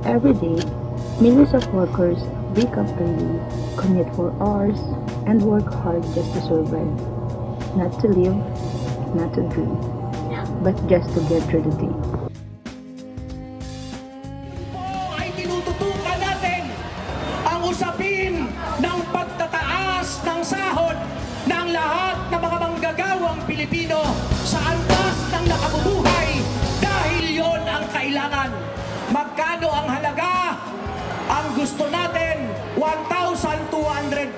Every day, millions of workers wake up early, commute for hours, and work hard just to survive. Not to live, not to dream, but just to get through the day. Ay tinututukan natin ang usapin ng pagtataas ng sahod ng lahat ng mga manggagawang Pilipino sa antas ng nakabubuhay dahil yon ang kailangan. Magkano ang halaga? Ang gusto natin, 1,200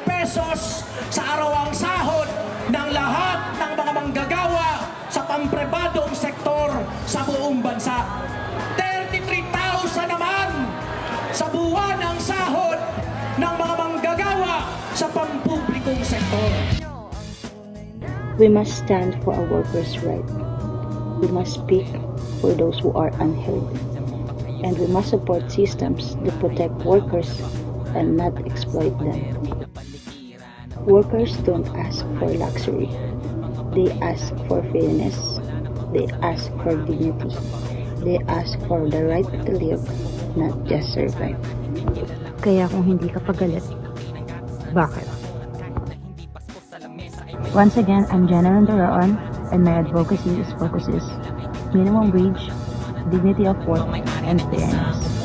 pesos sa arawang sahod ng lahat ng mga manggagawa sa pampribadong sektor sa buong bansa. 33,000 naman sa buwan ang sahod ng mga manggagawa sa pampublikong sektor. We must stand for our workers' right. We must speak for those who are unheard. And we must support systems that protect workers and not exploit them. Workers don't ask for luxury. They ask for fairness. They ask for dignity. They ask for the right to live, not just survive. Kaya kung hindi ka pagalit, bakit? Once again, I'm Jenna Rondaraon, and my advocacy focuses minimum wage, dignity of work, and fairness.